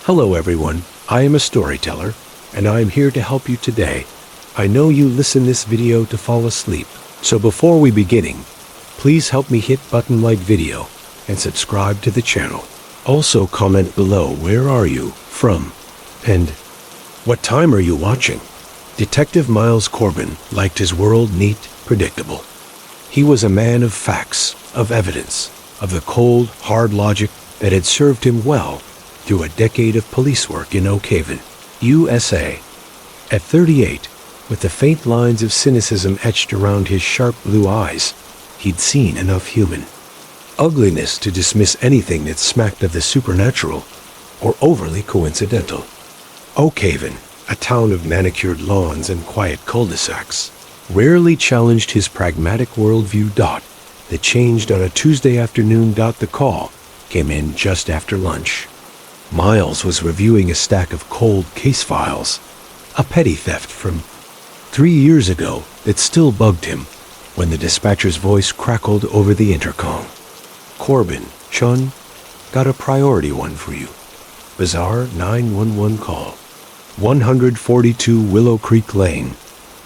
Hello everyone, I am a storyteller, and I am here to help you today. I know you listen this video to fall asleep, so before we beginning, please help me hit button like video and subscribe to the channel. Also comment below where are you from and what time are you watching. Detective Miles Corbin liked his world neat, predictable. He was a man of facts, of evidence, of the cold, hard logic that had served him well through a decade of police work in Oak Haven, USA. At 38, with the faint lines of cynicism etched around his sharp blue eyes, he'd seen enough human ugliness to dismiss anything that smacked of the supernatural or overly coincidental. Oak Haven, a town of manicured lawns and quiet cul-de-sacs, rarely challenged his pragmatic worldview. That changed on a Tuesday afternoon. The call came in just after lunch. Miles was reviewing a stack of cold case files, a petty theft from 3 years ago that still bugged him when the dispatcher's voice crackled over the intercom. Corbin, Chun, got a priority one for you. Bizarre 911 call. 142 Willow Creek Lane.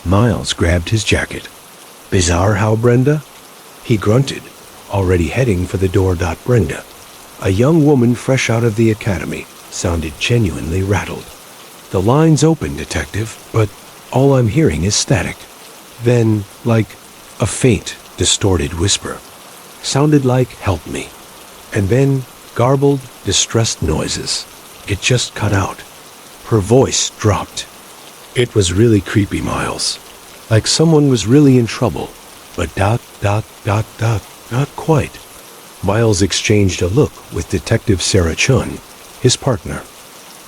Miles grabbed his jacket. Bizarre how, Brenda? He grunted, already heading for the door. Brenda, a young woman fresh out of the academy, sounded genuinely rattled. The line's open, detective, but all I'm hearing is static. Then, like a faint, distorted whisper. Sounded like, help me. And then, garbled, distressed noises. It just cut out. Her voice dropped. It was really creepy, Miles. Like someone was really in trouble. But not quite. Miles exchanged a look with Detective Sarah Chun, his partner.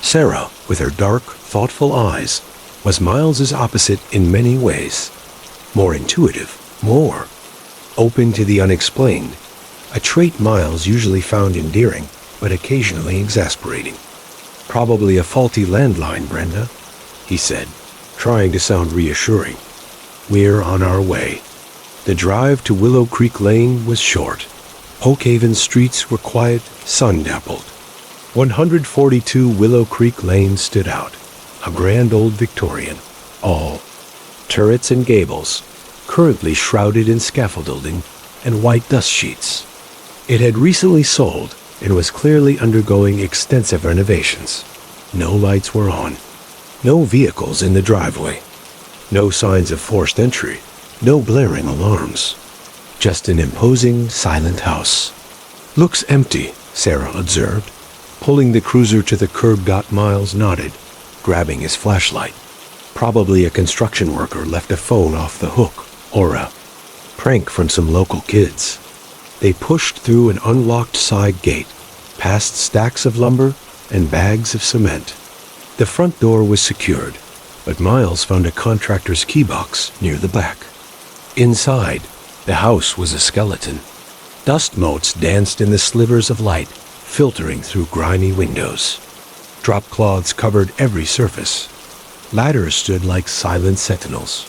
Sarah, with her dark, thoughtful eyes, was Miles's opposite in many ways. More intuitive, more open to the unexplained, a trait Miles usually found endearing, but occasionally exasperating. Probably a faulty landline, Brenda, he said, trying to sound reassuring. We're on our way. The drive to Willow Creek Lane was short. Oak Haven streets were quiet, sun-dappled. 142 Willow Creek Lane stood out, a grand old Victorian, all turrets and gables, currently shrouded in scaffolding and white dust sheets. It had recently sold and was clearly undergoing extensive renovations. No lights were on, no vehicles in the driveway, no signs of forced entry, no blaring alarms. Just an imposing, silent house. Looks empty, Sarah observed, pulling the cruiser to the curb. Miles nodded, grabbing his flashlight. Probably a construction worker left a phone off the hook, or a prank from some local kids. They pushed through an unlocked side gate, past stacks of lumber and bags of cement. The front door was secured, but Miles found a contractor's key box near the back. Inside, the house was a skeleton. Dust motes danced in the slivers of light, filtering through grimy windows. Drop cloths covered every surface. Ladders stood like silent sentinels.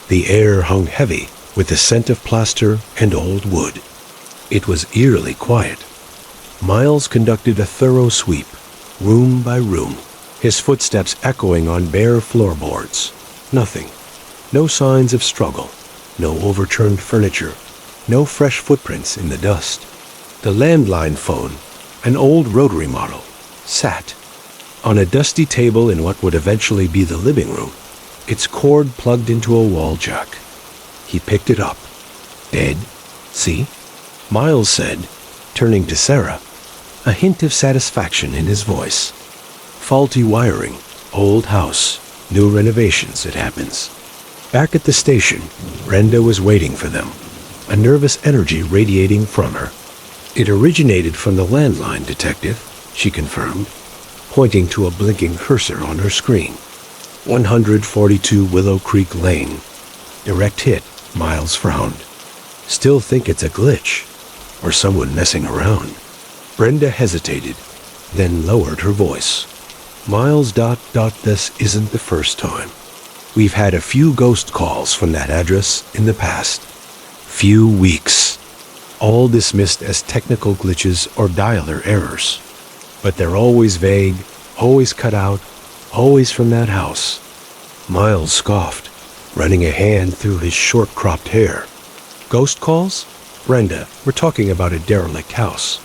The air hung heavy with the scent of plaster and old wood. It was eerily quiet. Miles conducted a thorough sweep, room by room, his footsteps echoing on bare floorboards. Nothing. No signs of struggle. No overturned furniture. No fresh footprints in the dust. The landline phone, an old rotary model, sat on a dusty table in what would eventually be the living room, its cord plugged into a wall jack. He picked it up. Dead. See? Miles said, turning to Sarah, a hint of satisfaction in his voice. Faulty wiring, old house, new renovations, it happens. Back at the station, Brenda was waiting for them, a nervous energy radiating from her. It originated from the landline, detective, she confirmed, pointing to a blinking cursor on her screen. 142 Willow Creek Lane. Direct hit, Miles frowned. Still think it's a glitch, or someone messing around. Brenda hesitated, then lowered her voice. Miles, this isn't the first time. We've had a few ghost calls from that address in the past. Few weeks. All dismissed as technical glitches or dialer errors. But they're always vague, Always cut out, always from that house. Miles scoffed, running a hand through his short-cropped hair. Ghost calls? Brenda, we're talking about a derelict house.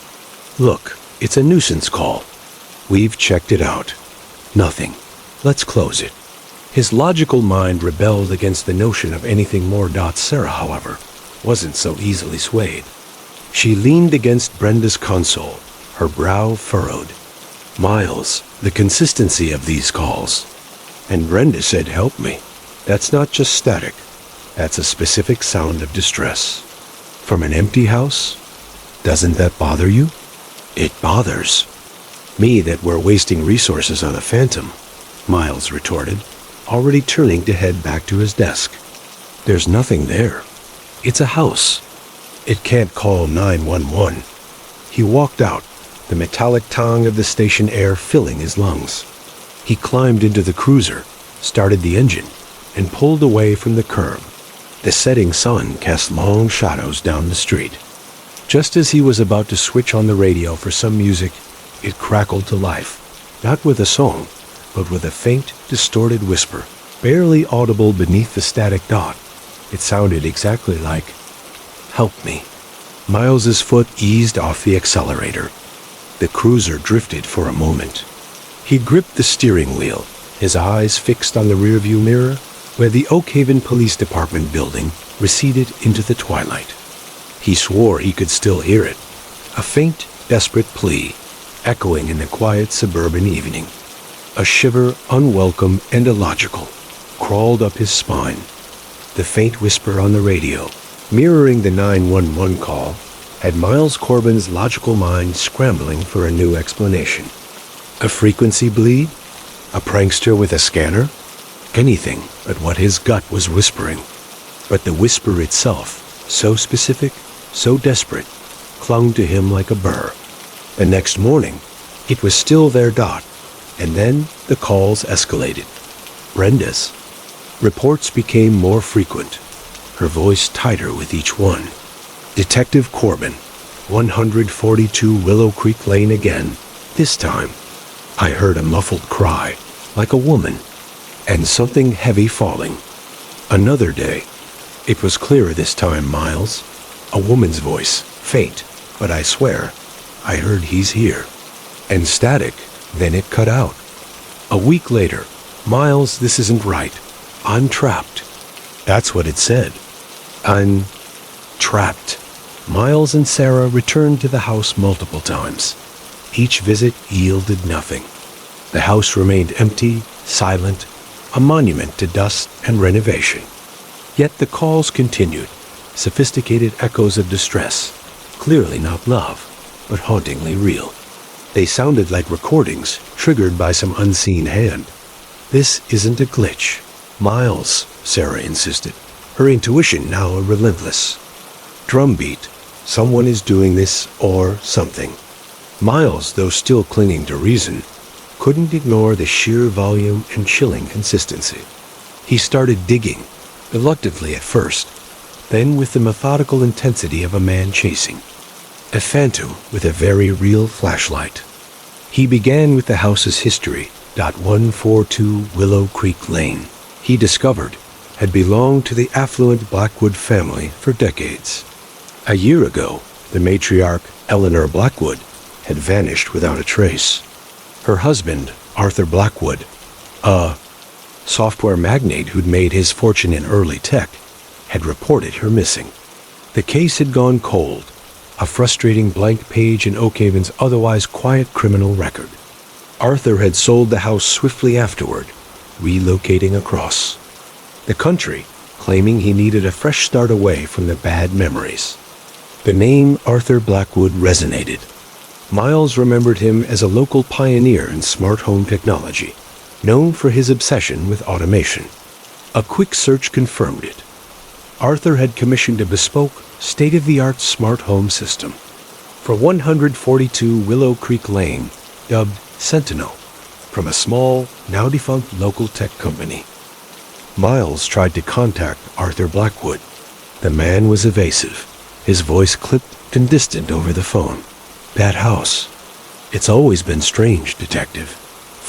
Look, it's a nuisance call. We've checked it out. Nothing. Let's close it. His logical mind rebelled against the notion of anything more. Sarah, however, wasn't so easily swayed. She leaned against Brenda's console, her brow furrowed. Miles, the consistency of these calls. And Brenda said, help me. That's not just static. That's a specific sound of distress. From an empty house? Doesn't that bother you? It bothers me that we're wasting resources on a phantom, Miles retorted, already turning to head back to his desk. There's nothing there. It's a house. It can't call 911. He walked out, the metallic tang of the station air filling his lungs. He climbed into the cruiser, started the engine, and pulled away from the curb. The setting sun cast long shadows down the street. Just as he was about to switch on the radio for some music, it crackled to life, not with a song, but with a faint, distorted whisper, barely audible beneath the static dot. It sounded exactly like, "Help me." Miles's foot eased off the accelerator. The cruiser drifted for a moment. He gripped the steering wheel, his eyes fixed on the rearview mirror, where the Oak Haven Police Department building receded into the twilight. He swore he could still hear it, a faint, desperate plea, echoing in the quiet suburban evening. A shiver, unwelcome and illogical, crawled up his spine. The faint whisper on the radio, mirroring the 911 call, had Miles Corbin's logical mind scrambling for a new explanation. A frequency bleed? A prankster with a scanner? Anything but what his gut was whispering. But the whisper itself, so specific, so desperate, clung to him like a burr. The next morning, it was still there. And then the calls escalated. Brenda's. Reports became more frequent, her voice tighter with each one. Detective Corbin, 142 Willow Creek Lane again. This time, I heard a muffled cry, like a woman, and something heavy falling. Another day. It was clearer this time, Miles. A woman's voice, faint, but I swear, I heard he's here. And static, then it cut out. A week later, Miles, this isn't right. I'm trapped. That's what it said. I'm trapped. Miles and Sarah returned to the house multiple times. Each visit yielded nothing. The house remained empty, silent, a monument to dust and renovation. Yet the calls continued, sophisticated echoes of distress, clearly not love, but hauntingly real. They sounded like recordings triggered by some unseen hand. This isn't a glitch. Miles, Sarah insisted, her intuition now a relentless drumbeat. Someone is doing this or something. Miles, though still clinging to reason, couldn't ignore the sheer volume and chilling consistency. He started digging, reluctantly at first, then with the methodical intensity of a man chasing. A phantom with a very real flashlight. He began with the house's history. 142 Willow Creek Lane, he discovered, had belonged to the affluent Blackwood family for decades. A year ago, the matriarch, Eleanor Blackwood, had vanished without a trace. Her husband, Arthur Blackwood, a software magnate who'd made his fortune in early tech, had reported her missing. The case had gone cold, a frustrating blank page in Oak Haven's otherwise quiet criminal record. Arthur had sold the house swiftly afterward, relocating across the country, claiming he needed a fresh start away from the bad memories. The name Arthur Blackwood resonated. Miles remembered him as a local pioneer in smart home technology, known for his obsession with automation. A quick search confirmed it. Arthur had commissioned a bespoke, state-of-the-art smart home system for 142 Willow Creek Lane, dubbed Sentinel, from a small, now-defunct local tech company. Miles tried to contact Arthur Blackwood. The man was evasive, his voice clipped and distant over the phone. That house. It's always been strange, Detective.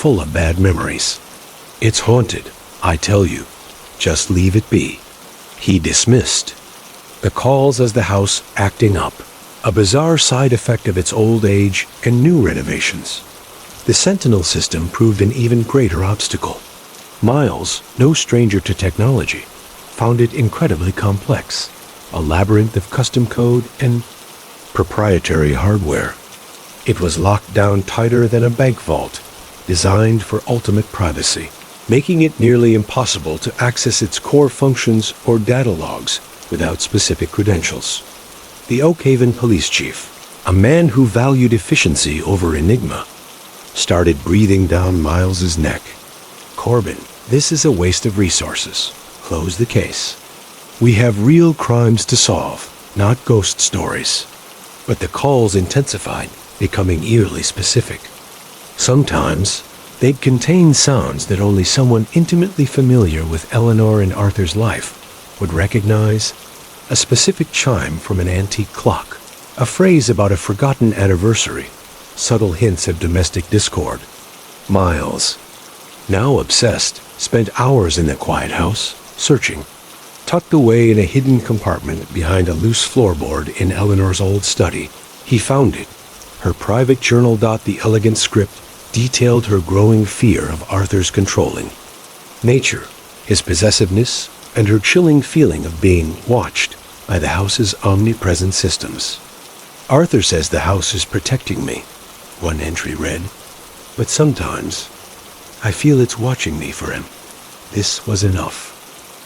full of bad memories. "It's haunted, I tell you. Just leave it be." He dismissed the calls as the house acting up, a bizarre side effect of its old age and new renovations. The Sentinel system proved an even greater obstacle. Miles, no stranger to technology, found it incredibly complex, a labyrinth of custom code and proprietary hardware. It was locked down tighter than a bank vault, designed for ultimate privacy, making it nearly impossible to access its core functions or data logs without specific credentials. The Oak Haven police chief, a man who valued efficiency over enigma, started breathing down Miles's neck. "Corbin, this is a waste of resources. Close the case. We have real crimes to solve, not ghost stories." But the calls intensified, becoming eerily specific. Sometimes, they'd contain sounds that only someone intimately familiar with Eleanor and Arthur's life would recognize. A specific chime from an antique clock, a phrase about a forgotten anniversary, subtle hints of domestic discord. Miles, now obsessed, spent hours in the quiet house, searching. Tucked away in a hidden compartment behind a loose floorboard in Eleanor's old study, he found it. Her private journal. The elegant script detailed her growing fear of Arthur's controlling nature, his possessiveness, and her chilling feeling of being watched by the house's omnipresent systems. "Arthur says the house is protecting me," one entry read, "but sometimes I feel it's watching me for him." This was enough.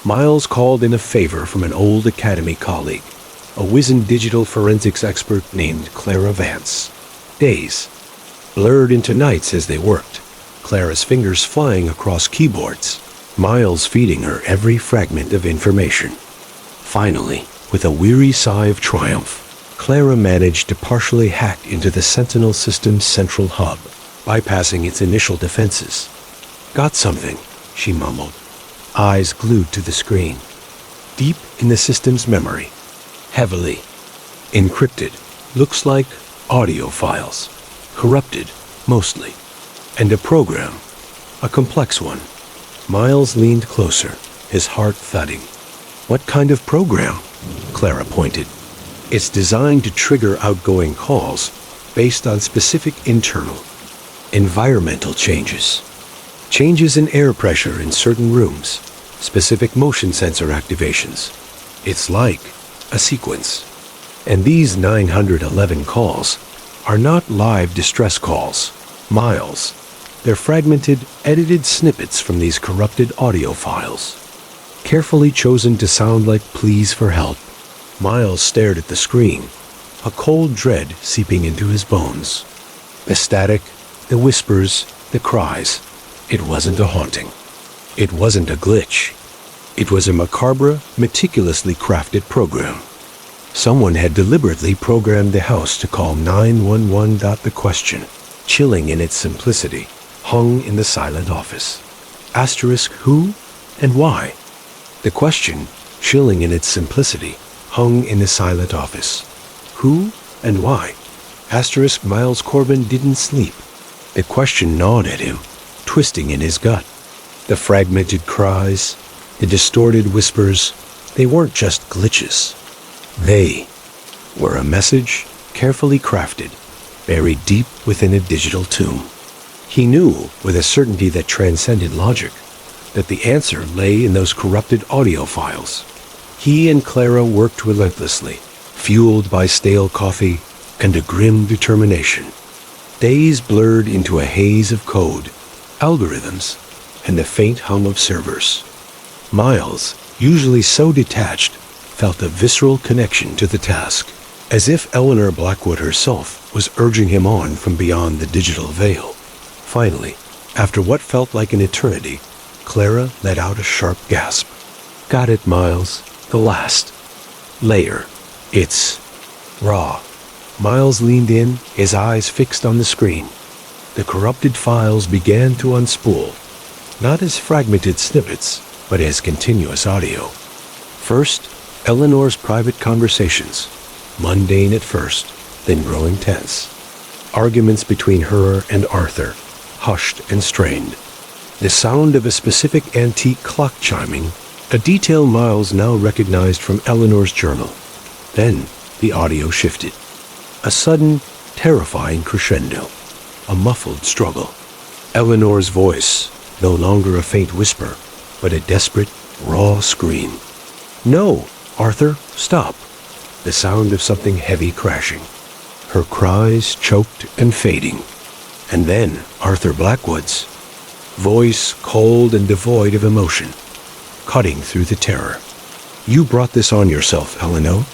Miles called in a favor from an old academy colleague, a wizened digital forensics expert named Clara Vance. Days blurred into nights as they worked, Clara's fingers flying across keyboards, Miles feeding her every fragment of information. Finally, with a weary sigh of triumph, Clara managed to partially hack into the Sentinel system's central hub, bypassing its initial defenses. "Got something," she mumbled, eyes glued to the screen. Deep in the system's memory, heavily encrypted, looks like audio files, corrupted mostly, and a program, a complex one. Miles leaned closer, his heart thudding. "What kind of program?" Clara pointed. "It's designed to trigger outgoing calls based on specific internal, environmental changes. Changes in air pressure in certain rooms, specific motion sensor activations. It's like a sequence. And these 911 calls are not live distress calls, Miles. They're fragmented, edited snippets from these corrupted audio files, carefully chosen to sound like pleas for help." Miles stared at the screen, a cold dread seeping into his bones. The static, the whispers, the cries. It wasn't a haunting. It wasn't a glitch. It was a macabre, meticulously crafted program. Someone had deliberately programmed the house to call 911. The question, chilling in its simplicity, hung in the silent office. Asterisk who and why? The question, chilling in its simplicity, hung in the silent office. Who and why? Asterisk Miles Corbin didn't sleep. The question gnawed at him, twisting in his gut. The fragmented cries, the distorted whispers, they weren't just glitches. They were a message carefully crafted, buried deep within a digital tomb. He knew, with a certainty that transcended logic, that the answer lay in those corrupted audio files. He and Clara worked relentlessly, fueled by stale coffee and a grim determination. Days blurred into a haze of code, algorithms, and the faint hum of servers. Miles, usually so detached, felt a visceral connection to the task, as if Eleanor Blackwood herself was urging him on from beyond the digital veil. Finally, after what felt like an eternity, Clara let out a sharp gasp. "Got it, Miles. The last layer. It's raw." Miles leaned in, his eyes fixed on the screen. The corrupted files began to unspool, not as fragmented snippets, but as continuous audio. First, Eleanor's private conversations, mundane at first, then growing tense. Arguments between her and Arthur, hushed and strained. The sound of a specific antique clock chiming, a detail Miles now recognized from Eleanor's journal. Then the audio shifted. A sudden, terrifying crescendo. A muffled struggle. Eleanor's voice, no longer a faint whisper, but a desperate, raw scream. "No, Arthur, stop." The sound of something heavy crashing. Her cries choked and fading. And then Arthur Blackwood's voice, cold and devoid of emotion, cutting through the terror. "You brought this on yourself, Eleanor.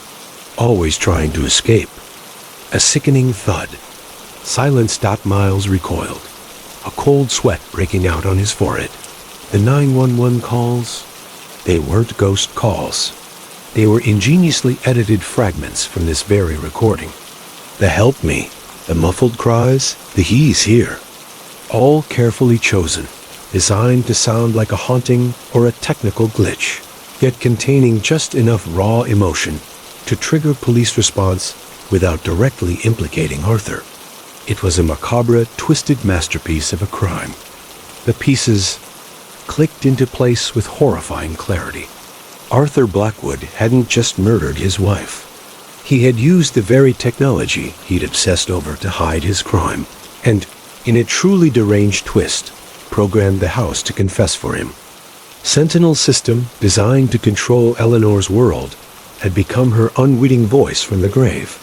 Always trying to escape." A sickening thud. Silenced. Miles recoiled, a cold sweat breaking out on his forehead. The 911 calls, they weren't ghost calls. They were ingeniously edited fragments from this very recording. The "help me," the muffled cries, the "he's here," all carefully chosen, designed to sound like a haunting or a technical glitch, yet containing just enough raw emotion to trigger police response without directly implicating Arthur. It was a macabre, twisted masterpiece of a crime. The pieces clicked into place with horrifying clarity. Arthur Blackwood hadn't just murdered his wife. He had used the very technology he'd obsessed over to hide his crime, and, in a truly deranged twist, programmed the house to confess for him. Sentinel system, designed to control Eleanor's world, had become her unwitting voice from the grave.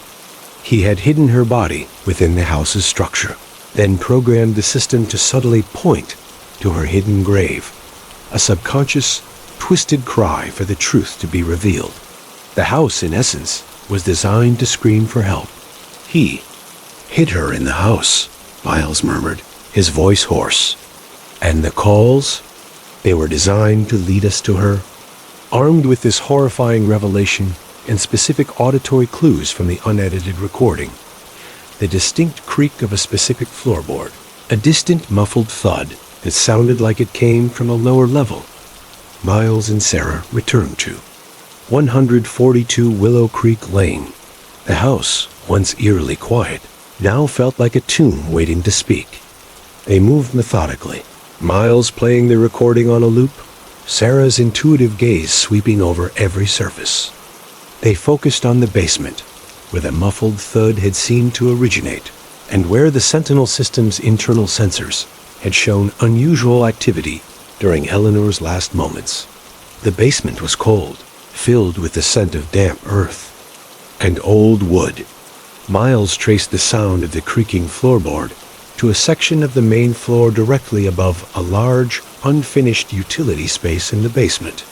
He had hidden her body within the house's structure, then programmed the system to subtly point to her hidden grave, a subconscious, twisted cry for the truth to be revealed. The house, in essence, was designed to scream for help. "He hid her in the house," Miles murmured, his voice hoarse. "And the calls? They were designed to lead us to her." Armed with this horrifying revelation and specific auditory clues from the unedited recording, the distinct creak of a specific floorboard, a distant muffled thud that sounded like it came from a lower level, Miles and Sarah returned to 142 Willow Creek Lane. The house, once eerily quiet, now felt like a tomb waiting to speak. They moved methodically, Miles playing the recording on a loop, Sarah's intuitive gaze sweeping over every surface. They focused on the basement, where the muffled thud had seemed to originate, and where the Sentinel system's internal sensors had shown unusual activity during Eleanor's last moments. The basement was cold, filled with the scent of damp earth and old wood. Miles traced the sound of the creaking floorboard to a section of the main floor directly above a large, unfinished utility space in the basement.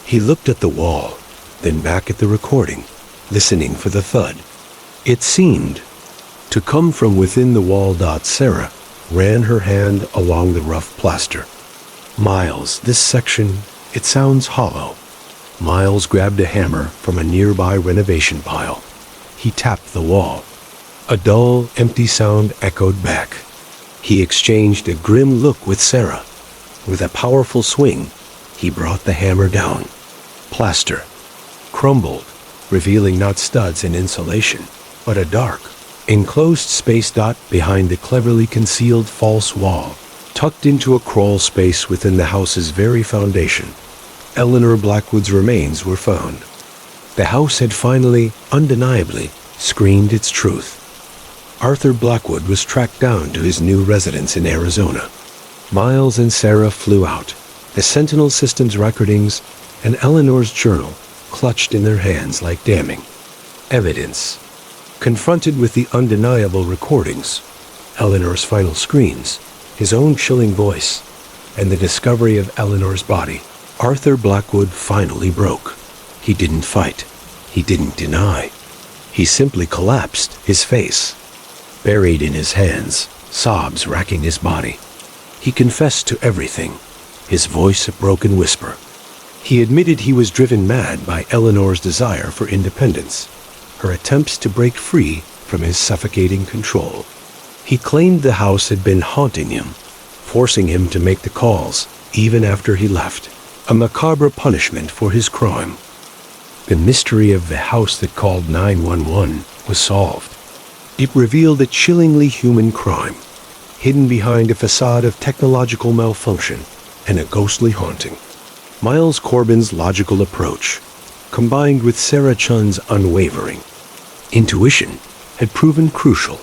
He looked at the wall, then back at the recording, listening for the thud. It seemed to come from within the wall. Sarah ran her hand along the rough plaster. "Miles, this section, it sounds hollow." Miles grabbed a hammer from a nearby renovation pile. He tapped the wall. A dull, empty sound echoed back. He exchanged a grim look with Sarah. With a powerful swing, he brought the hammer down. Plaster crumbled, revealing not studs and insulation, but a dark, enclosed space. Behind the cleverly concealed false wall, tucked into a crawl space within the house's very foundation, Eleanor Blackwood's remains were found. The house had finally, undeniably, screamed its truth. Arthur Blackwood was tracked down to his new residence in Arizona. Miles and Sarah flew out, the Sentinel system's recordings and Eleanor's journal clutched in their hands like damning evidence. Confronted with the undeniable recordings, Eleanor's final screams, his own chilling voice, and the discovery of Eleanor's body, Arthur Blackwood finally broke. He didn't fight. He didn't deny. He simply collapsed, his face buried in his hands, sobs racking his body. He confessed to everything, his voice a broken whisper. He admitted he was driven mad by Eleanor's desire for independence, her attempts to break free from his suffocating control. He claimed the house had been haunting him, forcing him to make the calls even after he left, a macabre punishment for his crime. The mystery of the house that called 911 was solved. It revealed a chillingly human crime, hidden behind a facade of technological malfunction and a ghostly haunting. Miles Corbin's logical approach, combined with Sarah Chun's unwavering intuition, had proven crucial.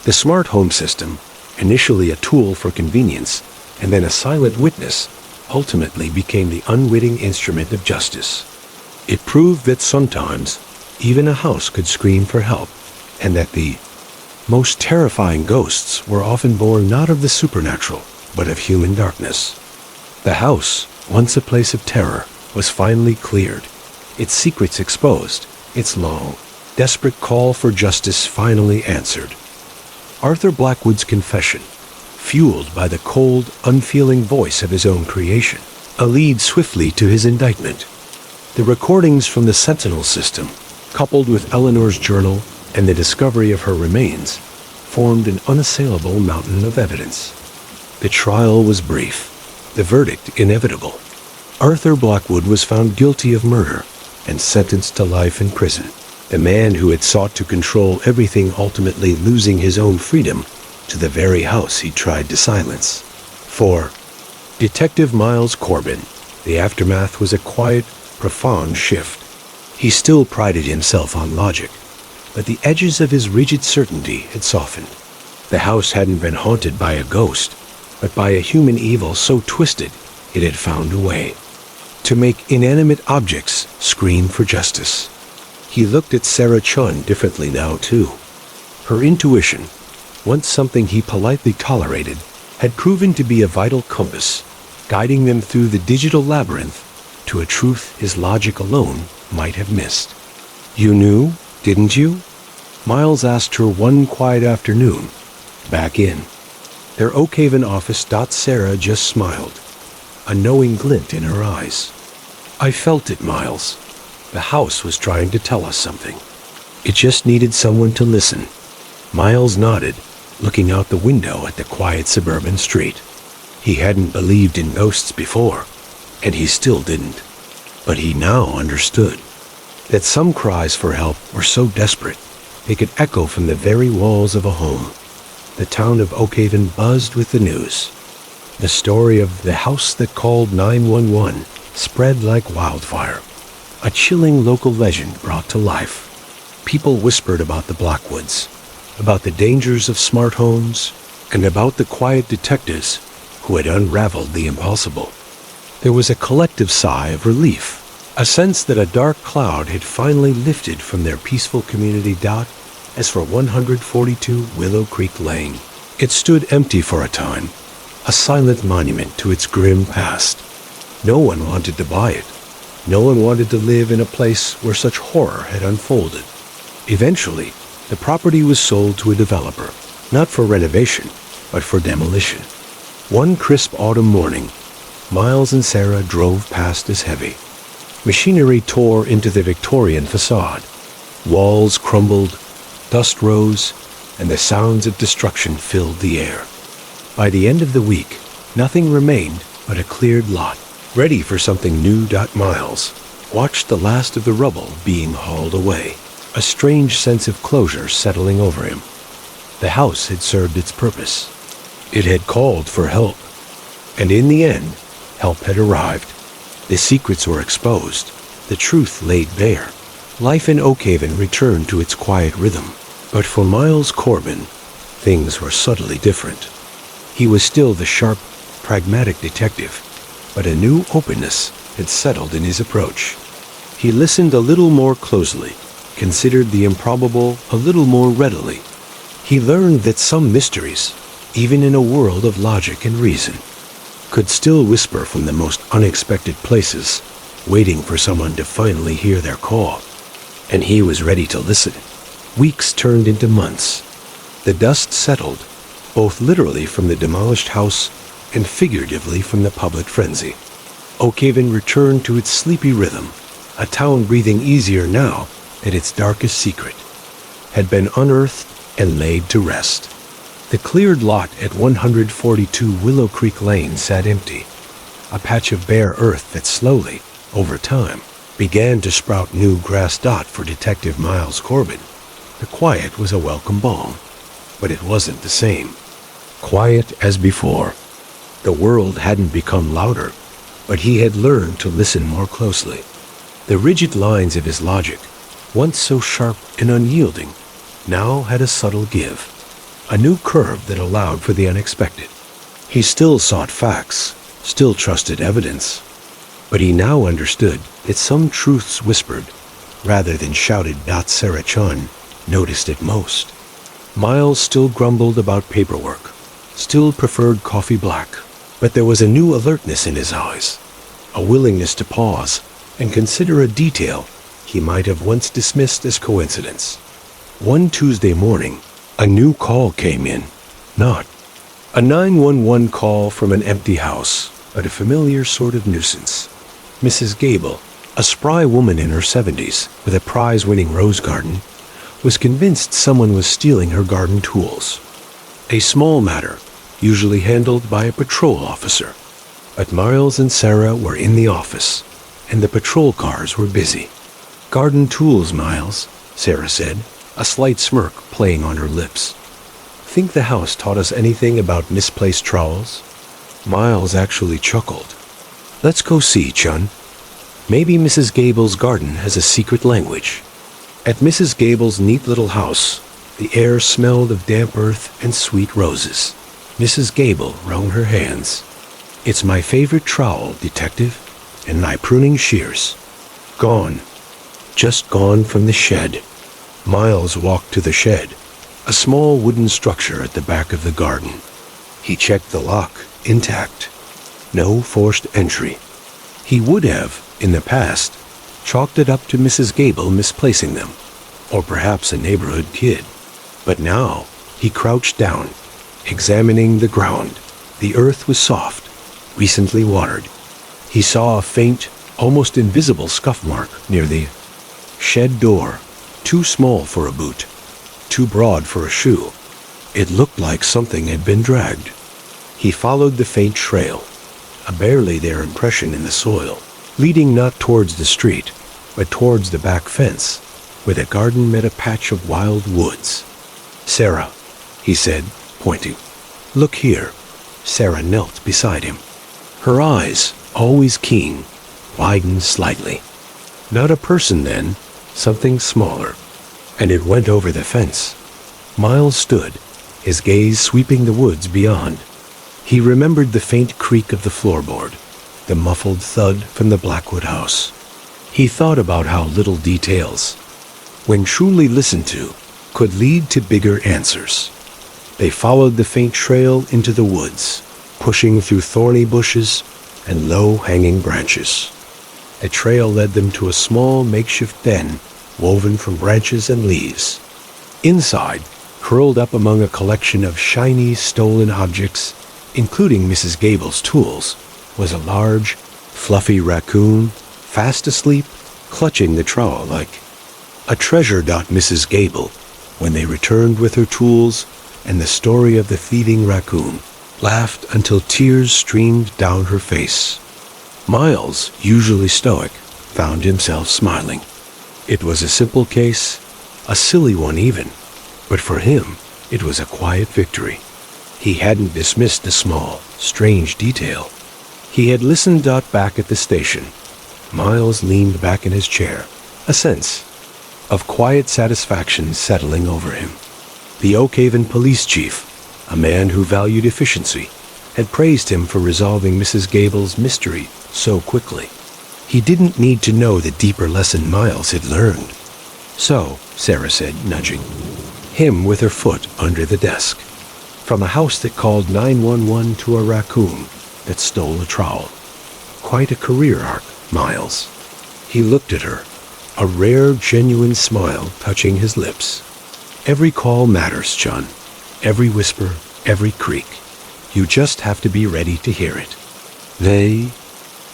The smart home system, initially a tool for convenience and then a silent witness, ultimately became the unwitting instrument of justice. It proved that sometimes even a house could scream for help, and that the most terrifying ghosts were often born not of the supernatural, but of human darkness. The house, once a place of terror, was finally cleared, its secrets exposed, its long, desperate call for justice finally answered. Arthur Blackwood's confession, fueled by the cold, unfeeling voice of his own creation, a lead swiftly to his indictment. The recordings from the Sentinel system, coupled with Eleanor's journal and the discovery of her remains, formed an unassailable mountain of evidence. The trial was brief, the verdict inevitable. Arthur Blackwood was found guilty of murder and sentenced to life in prison. The man who had sought to control everything, ultimately losing his own freedom to the very house he tried to silence. For Detective Miles Corbin, the aftermath was a quiet, profound shift. He still prided himself on logic, but the edges of his rigid certainty had softened. The house hadn't been haunted by a ghost, but by a human evil so twisted it had found a way to make inanimate objects scream for justice. He looked at Sarah Chun differently now, too. Her intuition, once something he politely tolerated, had proven to be a vital compass, guiding them through the digital labyrinth to a truth his logic alone might have missed. "You knew, didn't you?" Miles asked her one quiet afternoon, back in their Oakhaven office. Sarah just smiled, a knowing glint in her eyes. "I felt it, Miles. The house was trying to tell us something. It just needed someone to listen." Miles nodded, looking out the window at the quiet suburban street. He hadn't believed in ghosts before, and he still didn't. But he now understood that some cries for help were so desperate they could echo from the very walls of a home. The town of Oakhaven buzzed with the news. The story of the house that called 911 spread like wildfire, a chilling local legend brought to life. People whispered about the Blackwoods, about the dangers of smart homes, and about the quiet detectives who had unraveled the impossible. There was a collective sigh of relief, a sense that a dark cloud had finally lifted from their peaceful community. As for 142 Willow Creek Lane, it stood empty for a time, a silent monument to its grim past. No one wanted to buy it. No one wanted to live in a place where such horror had unfolded. Eventually, the property was sold to a developer, not for renovation, but for demolition. One crisp autumn morning, Miles and Sarah drove past as heavy. Machinery tore into the Victorian facade. Walls crumbled, dust rose, and the sounds of destruction filled the air. By the end of the week, nothing remained but a cleared lot, ready for something new. Miles watched the last of the rubble being hauled away, a strange sense of closure settling over him. The house had served its purpose. It had called for help, and in the end, help had arrived. The secrets were exposed, the truth laid bare. Life in Oakhaven returned to its quiet rhythm. But for Miles Corbin, things were subtly different. He was still the sharp, pragmatic detective, but a new openness had settled in his approach. He listened a little more closely, considered the improbable a little more readily. He learned that some mysteries, even in a world of logic and reason, could still whisper from the most unexpected places, waiting for someone to finally hear their call. And he was ready to listen. Weeks turned into months. The dust settled, both literally from the demolished house and figuratively from the public frenzy. Oakhaven returned to its sleepy rhythm, a town breathing easier now that its darkest secret had been unearthed and laid to rest. The cleared lot at 142 Willow Creek Lane sat empty, a patch of bare earth that slowly, over time, began to sprout new grass. For Detective Miles Corbin, the quiet was a welcome balm, but it wasn't the same. quiet as before. The world hadn't become louder, but he had learned to listen more closely. The rigid lines of his logic, once so sharp and unyielding, now had a subtle give, a new curve that allowed for the unexpected. He still sought facts, still trusted evidence, but he now understood that some truths whispered, rather than shouted, Sarah Chun noticed it most. Miles still grumbled about paperwork, still preferred coffee black, but there was a new alertness in his eyes, a willingness to pause and consider a detail he might have once dismissed as coincidence. One Tuesday morning, a new call came in. Not a 911 call from an empty house, but a familiar sort of nuisance. Mrs. Gable, a spry woman in her 70s with a prize-winning rose garden, was convinced someone was stealing her garden tools. A small matter, usually handled by a patrol officer. But Miles and Sarah were in the office, and the patrol cars were busy. Garden tools, Miles, Sarah said, a slight smirk playing on her lips. Think the house taught us anything about misplaced trowels? Miles actually chuckled. Let's go see, Chun. Maybe Mrs. Gable's garden has a secret language. At Mrs. Gable's neat little house, the air smelled of damp earth and sweet roses. Mrs. Gable wrung her hands. It's my favorite trowel, Detective, and my pruning shears. Gone. Just gone from the shed. Miles walked to the shed, a small wooden structure at the back of the garden. He checked the lock, intact. No forced entry. He would have, in the past, chalked it up to Mrs. Gable misplacing them, or perhaps a neighborhood kid. But now he crouched down, examining the ground. The earth was soft, recently watered. He saw a faint, almost invisible scuff mark near the shed door, too small for a boot, too broad for a shoe. It looked like something had been dragged. He followed the faint trail, a barely there impression in the soil, leading not towards the street, but towards the back fence, where the garden met a patch of wild woods. Sarah, he said, pointing. Look here. Sarah knelt beside him. Her eyes, always keen, widened slightly. Not a person then, something smaller, and it went over the fence. Miles stood, his gaze sweeping the woods beyond. He remembered the faint creak of the floorboard, the muffled thud from the Blackwood house. He thought about how little details, when truly listened to, could lead to bigger answers. They followed the faint trail into the woods, pushing through thorny bushes and low-hanging branches. A trail led them to a small makeshift den woven from branches and leaves. Inside, curled up among a collection of shiny, stolen objects, including Mrs. Gable's tools, was a large, fluffy raccoon, fast asleep, clutching the trowel like a treasure. Mrs. Gable, when they returned with her tools and the story of the thieving raccoon, laughed until tears streamed down her face. Miles, usually stoic, found himself smiling. It was a simple case, a silly one even, but for him, it was a quiet victory. He hadn't dismissed the small, strange detail. He had listened. Back at the station, Miles leaned back in his chair, a sense of quiet satisfaction settling over him. The Oakhaven police chief, a man who valued efficiency, had praised him for resolving Mrs. Gable's mystery so quickly. He didn't need to know the deeper lesson Miles had learned. So, Sarah said, nudging him with her foot under the desk. From a house that called 911 to a raccoon that stole a trowel. Quite a career arc, Miles. He looked at her, a rare, genuine smile touching his lips. Every call matters, Chun. Every whisper, every creak. You just have to be ready to hear it.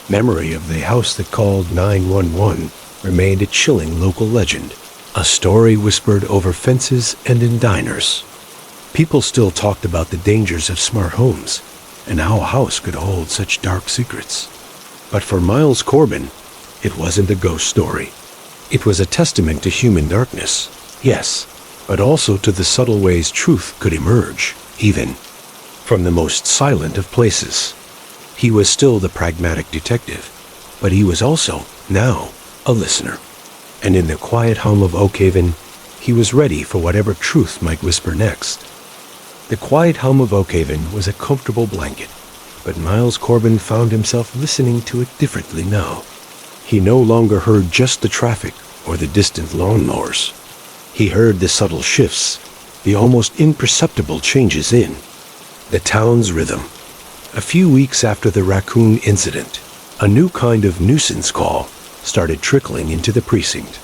Memory of the house that called 911 remained a chilling local legend, a story whispered over fences and in diners. People still talked about the dangers of smart homes and how a house could hold such dark secrets. But for Miles Corbin, it wasn't a ghost story. It was a testament to human darkness, yes, but also to the subtle ways truth could emerge, even from the most silent of places. He was still the pragmatic detective, but he was also, now, a listener. And in the quiet hum of Oakhaven, he was ready for whatever truth might whisper next. The quiet hum of Oakhaven was a comfortable blanket, but Miles Corbin found himself listening to it differently now. He no longer heard just the traffic or the distant lawnmowers. He heard the subtle shifts, the almost imperceptible changes in the town's rhythm. A few weeks after the raccoon incident, a new kind of nuisance call started trickling into the precinct.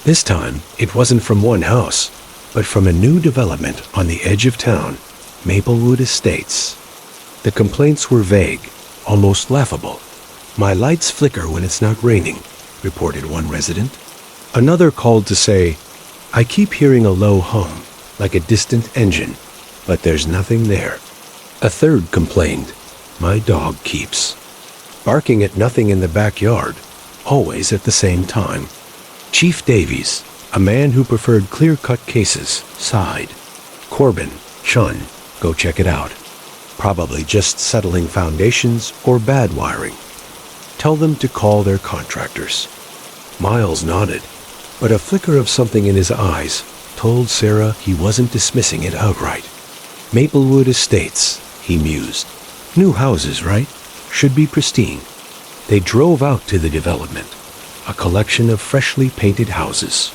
This time, it wasn't from one house, but from a new development on the edge of town, Maplewood Estates. The complaints were vague, almost laughable. "My lights flicker when it's not raining," reported one resident. Another called to say, "I keep hearing a low hum, like a distant engine, but there's nothing there." A third complained, "My dog keeps barking at nothing in the backyard, always at the same time." Chief Davies, a man who preferred clear-cut cases, sighed. "Corbin, Chun, go check it out. Probably just settling foundations or bad wiring. Tell them to call their contractors." Miles nodded, but a flicker of something in his eyes told Sarah he wasn't dismissing it outright. Maplewood Estates, he mused. New houses, right? Should be pristine. They drove out to the development, a collection of freshly painted houses,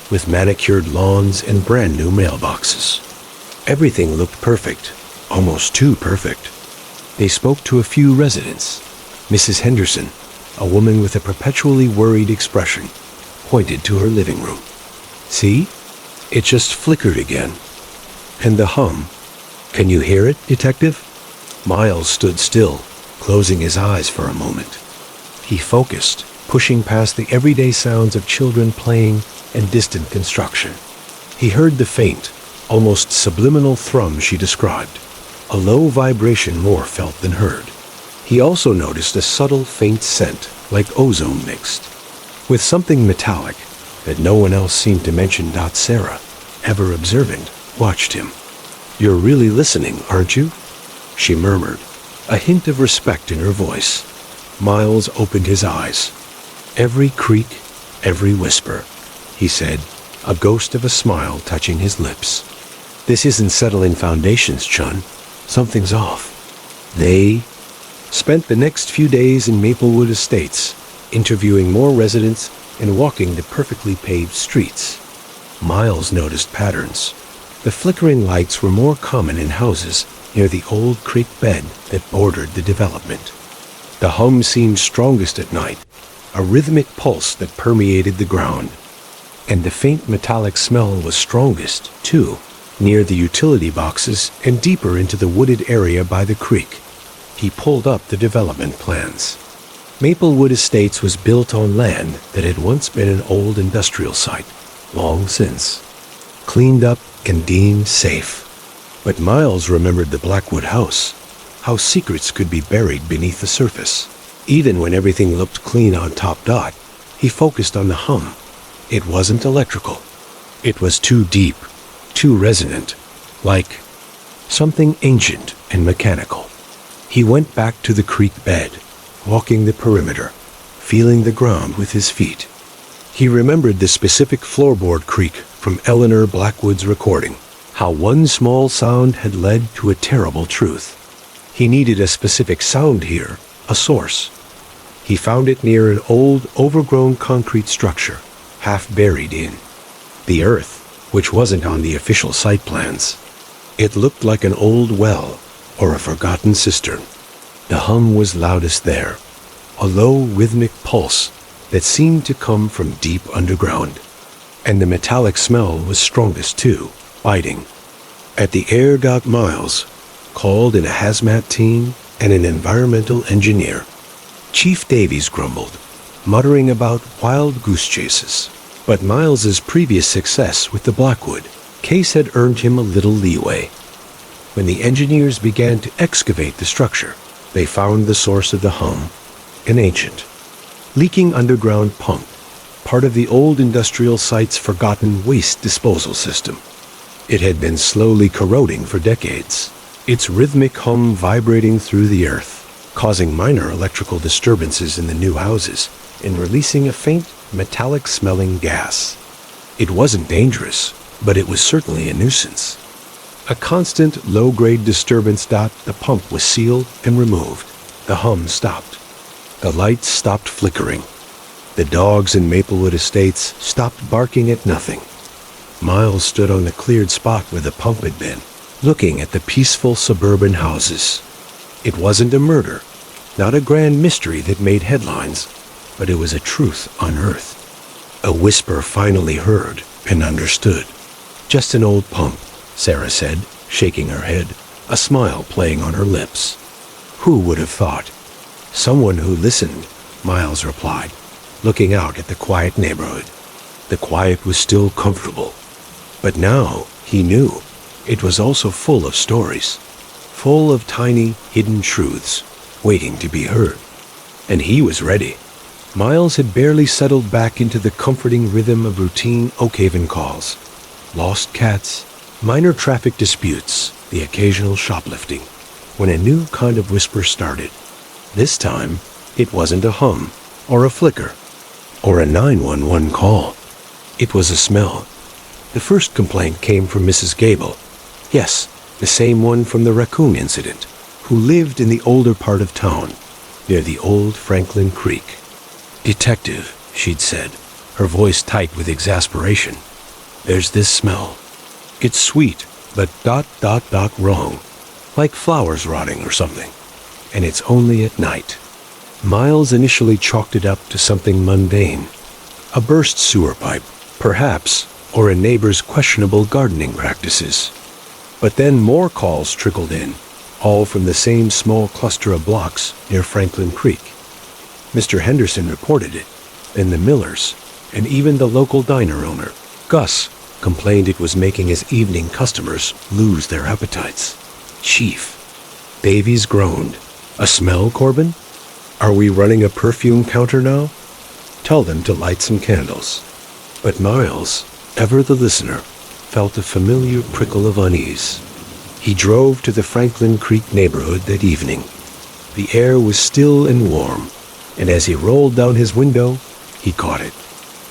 with manicured lawns and brand new mailboxes. Everything looked perfect, almost too perfect. They spoke to a few residents. Mrs. Henderson, a woman with a perpetually worried expression, pointed to her living room. "See? It just flickered again. And the hum. Can you hear it, Detective?" Miles stood still, closing his eyes for a moment. He focused, pushing past the everyday sounds of children playing and distant construction. He heard the faint, almost subliminal thrum she described, a low vibration more felt than heard. He also noticed a subtle faint scent, like ozone mixed, with something metallic that no one else seemed to mention. Sarah, ever observant, watched him. "You're really listening, aren't you?" she murmured, a hint of respect in her voice. Miles opened his eyes. "Every creak, every whisper," he said, a ghost of a smile touching his lips. "This isn't settling foundations, Chun. Something's off." They spent the next few days in Maplewood Estates, interviewing more residents and walking the perfectly paved streets. Miles noticed patterns. The flickering lights were more common in houses near the old creek bed that bordered the development. The hum seemed strongest at night, a rhythmic pulse that permeated the ground. And the faint metallic smell was strongest, too, near the utility boxes and deeper into the wooded area by the creek. He pulled up the development plans. Maplewood Estates was built on land that had once been an old industrial site, long since cleaned up and deemed safe. But Miles remembered the Blackwood house, how secrets could be buried beneath the surface. Even when everything looked clean on top dot, he focused on the hum. It wasn't electrical. It was too deep, too resonant, like something ancient and mechanical. He went back to the creek bed, walking the perimeter, feeling the ground with his feet. He remembered the specific floorboard creak from Eleanor Blackwood's recording, how one small sound had led to a terrible truth. He needed a specific sound here, a source. He found it near an old, overgrown concrete structure, half buried in the earth, which wasn't on the official site plans. It looked like an old well or a forgotten cistern. The hum was loudest there, a low rhythmic pulse that seemed to come from deep underground. And the metallic smell was strongest too, biting. At the air dock, Miles called in a hazmat team and an environmental engineer. Chief Davies grumbled, muttering about wild goose chases. But Miles's previous success with the Blackwood case had earned him a little leeway. When the engineers began to excavate the structure, they found the source of the hum, an ancient, leaking underground pump, part of the old industrial site's forgotten waste disposal system. It had been slowly corroding for decades, its rhythmic hum vibrating through the earth, causing minor electrical disturbances in the new houses and releasing a faint, metallic-smelling gas. It wasn't dangerous, but it was certainly a nuisance. A constant, low-grade disturbance. The pump was sealed and removed. The hum stopped. The lights stopped flickering. The dogs in Maplewood Estates stopped barking at nothing. Miles stood on the cleared spot where the pump had been, looking at the peaceful suburban houses. It wasn't a murder, not a grand mystery that made headlines, but it was a truth unearthed. A whisper finally heard and understood. "Just an old pump," Sarah said, shaking her head, a smile playing on her lips. "Who would have thought?" "Someone who listened," Miles replied, looking out at the quiet neighborhood. The quiet was still comfortable, but now he knew it was also full of stories, full of tiny, hidden truths waiting to be heard. And he was ready. Miles had barely settled back into the comforting rhythm of routine Oakhaven calls. Lost cats, minor traffic disputes, the occasional shoplifting, when a new kind of whisper started. This time, it wasn't a hum, or a flicker, or a 911 call. It was a smell. The first complaint came from Mrs. Gable. Yes, the same one from the raccoon incident, who lived in the older part of town, near the old Franklin Creek. "Detective," she'd said, her voice tight with exasperation. "There's this smell. It's sweet, but ... wrong. Like flowers rotting or something. And it's only at night." Miles initially chalked it up to something mundane. A burst sewer pipe, perhaps, or a neighbor's questionable gardening practices. But then more calls trickled in, all from the same small cluster of blocks near Franklin Creek. Mr. Henderson reported it, then the Millers, and even the local diner owner, Gus, complained it was making his evening customers lose their appetites. "Chief." Davies groaned. "A smell, Corbin? Are we running a perfume counter now? Tell them to light some candles." But Miles, ever the listener, felt a familiar prickle of unease. He drove to the Franklin Creek neighborhood that evening. The air was still and warm, and as he rolled down his window, he caught it.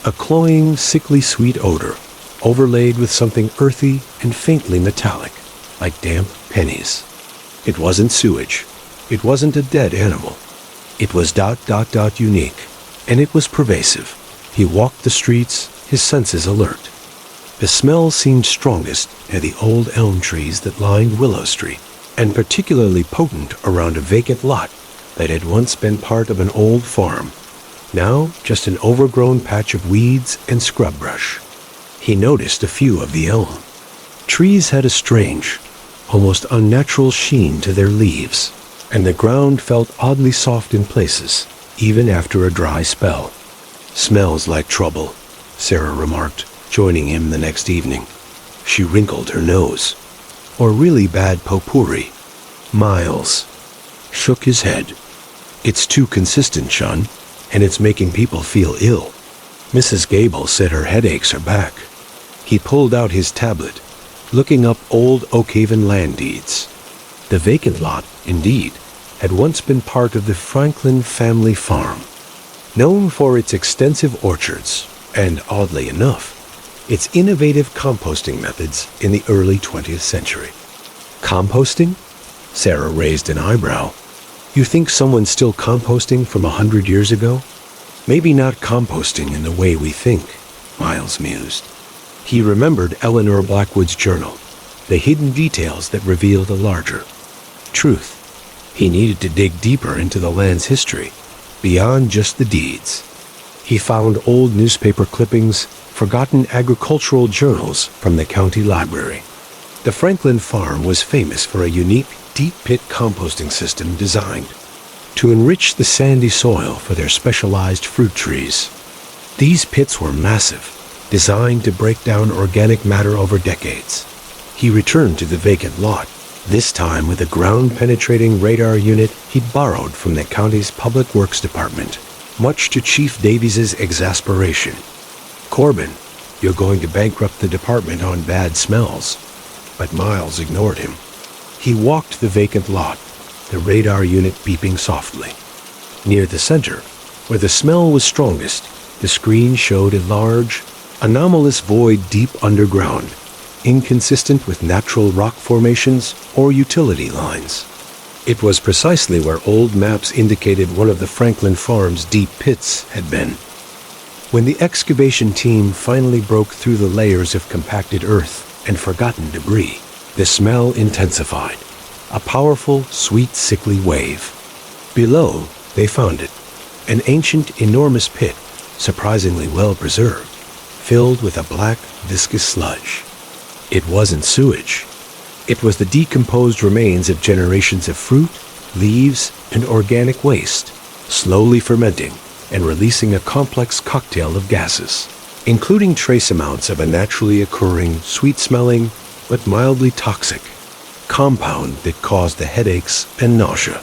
A cloying, sickly sweet odor, overlaid with something earthy and faintly metallic, like damp pennies. It wasn't sewage. It wasn't a dead animal. It was ... unique, and it was pervasive. He walked the streets, his senses alert. The smell seemed strongest near the old elm trees that lined Willow Street, and particularly potent around a vacant lot that had once been part of an old farm, now just an overgrown patch of weeds and scrub brush. He noticed a few of the elm. Trees had a strange, almost unnatural sheen to their leaves, and the ground felt oddly soft in places, even after a dry spell. "Smells like trouble," Sarah remarked, joining him the next evening. She wrinkled her nose. "Or really bad potpourri." Miles shook his head. "It's too consistent, Sean, and it's making people feel ill. Mrs. Gable said her headaches are back." He pulled out his tablet, looking up old Oakhaven land deeds. The vacant lot, indeed, had once been part of the Franklin family farm, known for its extensive orchards and, oddly enough, its innovative composting methods in the early 20th century. "Composting?" Sarah raised an eyebrow. "You think someone's still composting from 100 years ago?" "Maybe not composting in the way we think," Miles mused. He remembered Eleanor Blackwood's journal, the hidden details that revealed a larger truth. He needed to dig deeper into the land's history, beyond just the deeds. He found old newspaper clippings, forgotten agricultural journals from the county library. The Franklin farm was famous for a unique deep-pit composting system designed to enrich the sandy soil for their specialized fruit trees. These pits were massive, designed to break down organic matter over decades. He returned to the vacant lot, this time with a ground-penetrating radar unit he'd borrowed from the county's Public Works Department, much to Chief Davies's exasperation. "Corbin, you're going to bankrupt the department on bad smells." But Miles ignored him. He walked the vacant lot, the radar unit beeping softly. Near the center, where the smell was strongest, the screen showed a large, anomalous void deep underground, inconsistent with natural rock formations or utility lines. It was precisely where old maps indicated one of the Franklin farm's deep pits had been. When the excavation team finally broke through the layers of compacted earth and forgotten debris, the smell intensified, a powerful, sweet, sickly wave. Below, they found it, an ancient, enormous pit, surprisingly well preserved, filled with a black, viscous sludge. It wasn't sewage. It was the decomposed remains of generations of fruit, leaves, and organic waste, slowly fermenting and releasing a complex cocktail of gases, including trace amounts of a naturally occurring, sweet-smelling, but mildly toxic compound that caused the headaches and nausea.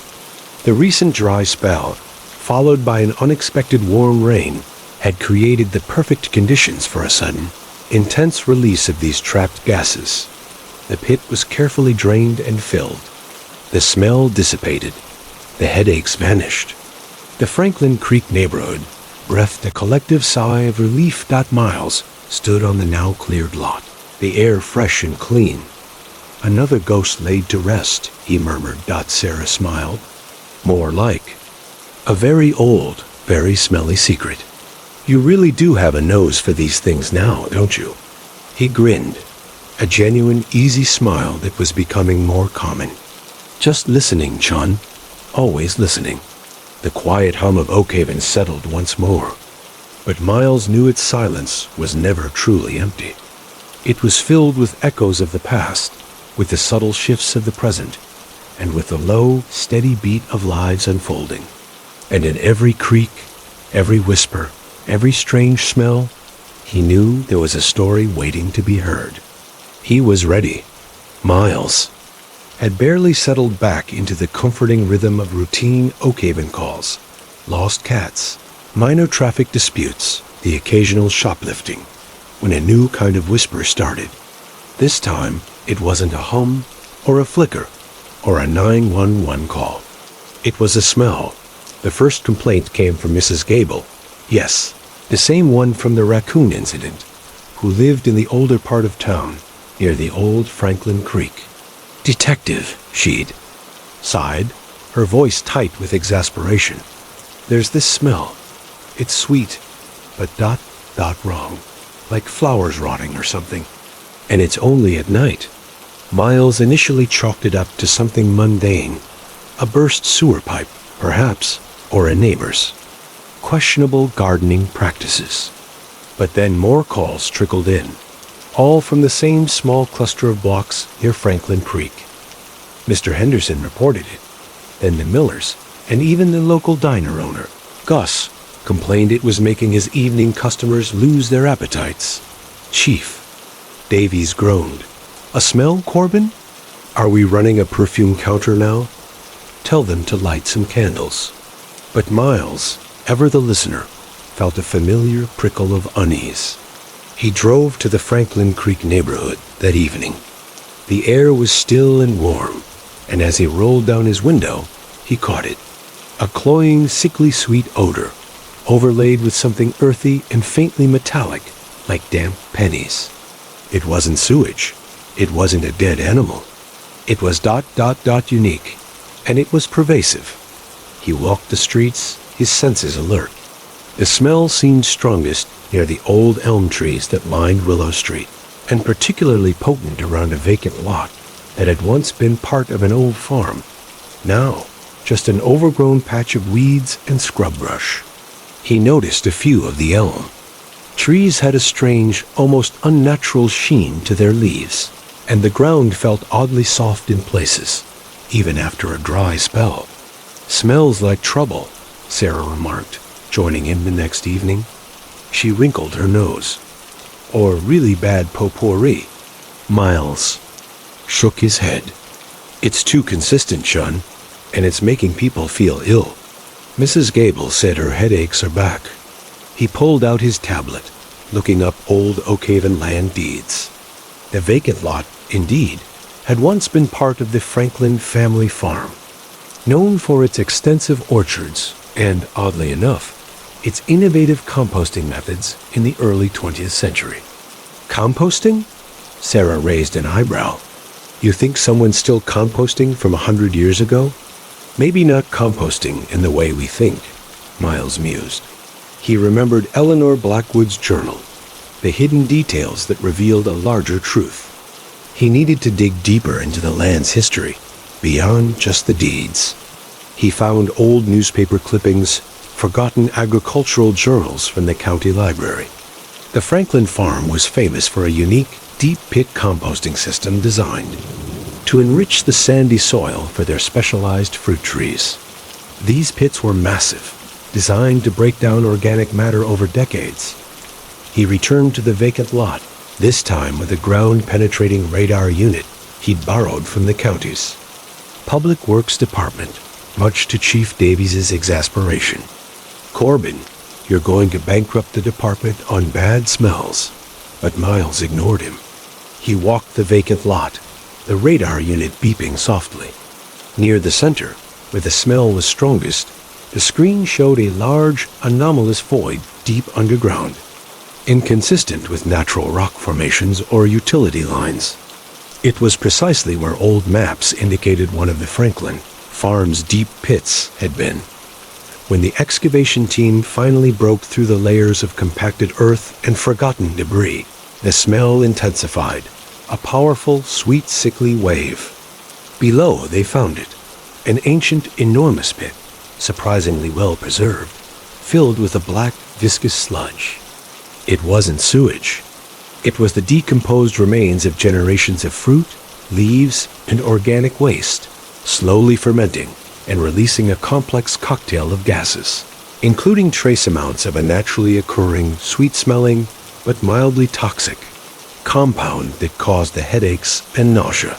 The recent dry spell, followed by an unexpected warm rain, had created the perfect conditions for a sudden, intense release of these trapped gases. The pit was carefully drained and filled. The smell dissipated. The headaches vanished. The Franklin Creek neighborhood breathed a collective sigh of relief. Miles stood on the now cleared lot, the air fresh and clean. Another ghost laid to rest, he murmured. Sarah smiled. More like a very old, very smelly secret. You really do have a nose for these things now, don't you? He grinned, a genuine, easy smile that was becoming more common. Just listening, Chun. Always listening. The quiet hum of Oakhaven settled once more. But Miles knew its silence was never truly empty. It was filled with echoes of the past, with the subtle shifts of the present, and with the low, steady beat of lives unfolding. And in every creak, every whisper, every strange smell, he knew there was a story waiting to be heard. He was ready. Miles had barely settled back into the comforting rhythm of routine Oakhaven calls, lost cats, minor traffic disputes, the occasional shoplifting, when a new kind of whisper started. This time, it wasn't a hum or a flicker or a 911 call. It was a smell. The first complaint came from Mrs. Gable. Yes, the same one from the raccoon incident, who lived in the older part of town, near the old Franklin Creek. Detective, she'd sighed, her voice tight with exasperation. There's this smell. It's sweet, but wrong, like flowers rotting or something. And it's only at night. Miles initially chalked it up to something mundane, a burst sewer pipe, perhaps, or a neighbor's. Questionable gardening practices. But then more calls trickled in, all from the same small cluster of blocks near Franklin Creek. Mr. Henderson reported it. Then the Millers, and even the local diner owner, Gus, complained it was making his evening customers lose their appetites. Chief Davies groaned. A smell, Corbin? Are we running a perfume counter now? Tell them to light some candles. But Miles, ever the listener, felt a familiar prickle of unease. He drove to the Franklin Creek neighborhood that evening. The air was still and warm, and as he rolled down his window, he caught it. A cloying, sickly sweet odor, overlaid with something earthy and faintly metallic, like damp pennies. It wasn't sewage. It wasn't a dead animal. It was unique, and it was pervasive. He walked the streets, his senses alert. The smell seemed strongest near the old elm trees that lined Willow Street, and particularly potent around a vacant lot that had once been part of an old farm. Now, just an overgrown patch of weeds and scrub brush. He noticed a few of the elm. Trees had a strange, almost unnatural sheen to their leaves, and the ground felt oddly soft in places, even after a dry spell. Smells like trouble, Sarah remarked, joining him the next evening. She wrinkled her nose. Or really bad potpourri. Miles shook his head. It's too consistent, Chun, and it's making people feel ill. Mrs. Gable said her headaches are back. He pulled out his tablet, looking up old Oakhaven land deeds. The vacant lot, indeed, had once been part of the Franklin family farm, known for its extensive orchards and, oddly enough, its innovative composting methods in the early 20th century. Composting? Sarah raised an eyebrow. You think someone's still composting from 100 years ago? Maybe not composting in the way we think, Miles mused. He remembered Eleanor Blackwood's journal, the hidden details that revealed a larger truth. He needed to dig deeper into the land's history, beyond just the deeds. He found old newspaper clippings, forgotten agricultural journals from the county library. The Franklin farm was famous for a unique, deep-pit composting system designed to enrich the sandy soil for their specialized fruit trees. These pits were massive, designed to break down organic matter over decades. He returned to the vacant lot, this time with a ground-penetrating radar unit he'd borrowed from the county's Public Works Department, much to Chief Davies's exasperation. "Corbin, you're going to bankrupt the department on bad smells." But Miles ignored him. He walked the vacant lot, the radar unit beeping softly. Near the center, where the smell was strongest, the screen showed a large, anomalous void deep underground, inconsistent with natural rock formations or utility lines. It was precisely where old maps indicated one of the Franklin farm's deep pits had been. When the excavation team finally broke through the layers of compacted earth and forgotten debris, the smell intensified, a powerful, sweet, sickly wave. Below, they found it, an ancient, enormous pit, surprisingly well preserved, filled with a black, viscous sludge. It wasn't sewage. It was the decomposed remains of generations of fruit, leaves, and organic waste, slowly fermenting and releasing a complex cocktail of gases, including trace amounts of a naturally occurring, sweet-smelling, but mildly toxic compound that caused the headaches and nausea.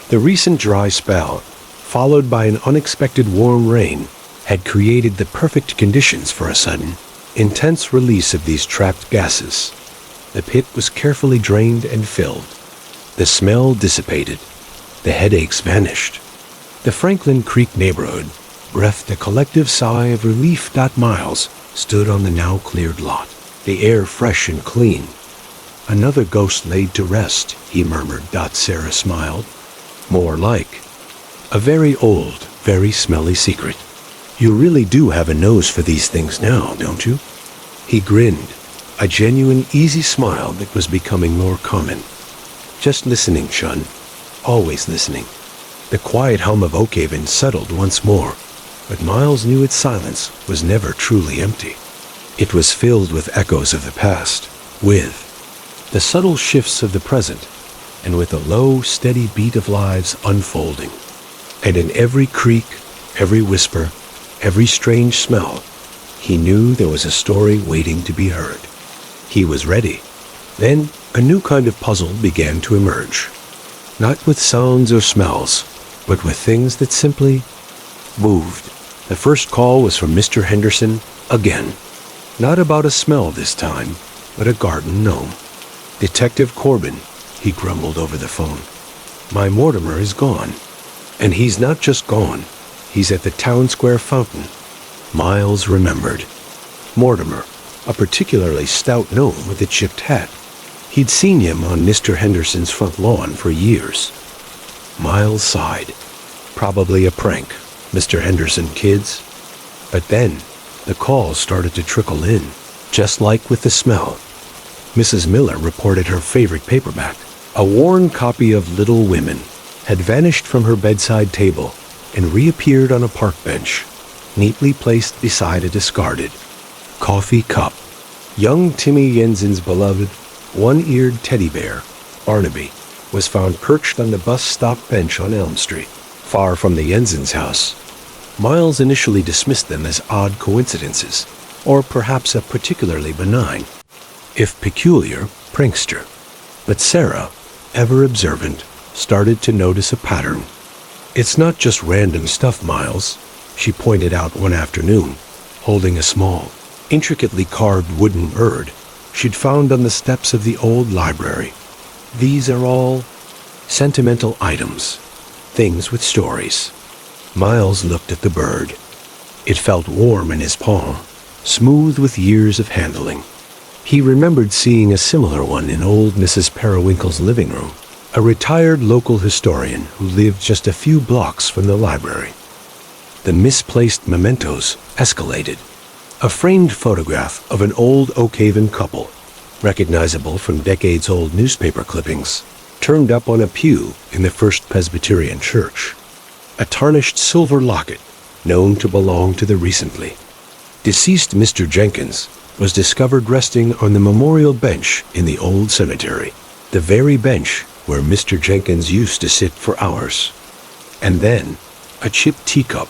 The recent dry spell, followed by an unexpected warm rain, had created the perfect conditions for a sudden, intense release of these trapped gases. The pit was carefully drained and filled. The smell dissipated. The headaches vanished. The Franklin Creek neighborhood breathed a collective sigh of relief. Miles stood on the now cleared lot, the air fresh and clean. "Another ghost laid to rest," he murmured. Sarah smiled. "More like. A very old, very smelly secret. You really do have a nose for these things now, don't you?" He grinned, a genuine, easy smile that was becoming more common. "Just listening, Shun. Always listening." The quiet hum of Oakhaven settled once more, but Miles knew its silence was never truly empty. It was filled with echoes of the past, with the subtle shifts of the present, and with the low, steady beat of lives unfolding. And in every creak, every whisper, every strange smell, he knew there was a story waiting to be heard. He was ready. Then a new kind of puzzle began to emerge. Not with sounds or smells, but with things that simply moved. The first call was from Mr. Henderson again. Not about a smell this time, but a garden gnome. "Detective Corbin," he grumbled over the phone. "My Mortimer is gone. And he's not just gone. He's at the town square fountain." Miles remembered. Mortimer, a particularly stout gnome with a chipped hat. He'd seen him on Mr. Henderson's front lawn for years. Miles sighed. Probably a prank, Mr. Henderson kids. But then, the calls started to trickle in, just like with the smell. Mrs. Miller reported her favorite paperback, a worn copy of Little Women, had vanished from her bedside table and reappeared on a park bench, neatly placed beside a discarded coffee cup. Young Timmy Jensen's beloved, one-eared teddy bear, Barnaby, was found perched on the bus stop bench on Elm Street, far from the Jensen's house. Miles initially dismissed them as odd coincidences, or perhaps a particularly benign, if peculiar, prankster. But Sarah, ever observant, started to notice a pattern. "It's not just random stuff, Miles," she pointed out one afternoon, holding a small, intricately carved wooden bird she'd found on the steps of the old library. "These are all..." Sentimental items, things with stories. Miles looked at the bird. It felt warm in his palm, smooth with years of handling. He remembered seeing a similar one in old Mrs. Periwinkle's living room, a retired local historian who lived just a few blocks from the library. The misplaced mementos escalated. A framed photograph of an old Oakhaven couple, recognizable from decades-old newspaper clippings, turned up on a pew in the First Presbyterian Church. A tarnished silver locket, known to belong to the recently deceased Mr. Jenkins, was discovered resting on the memorial bench in the old cemetery, the very bench where Mr. Jenkins used to sit for hours. And then, a chipped teacup,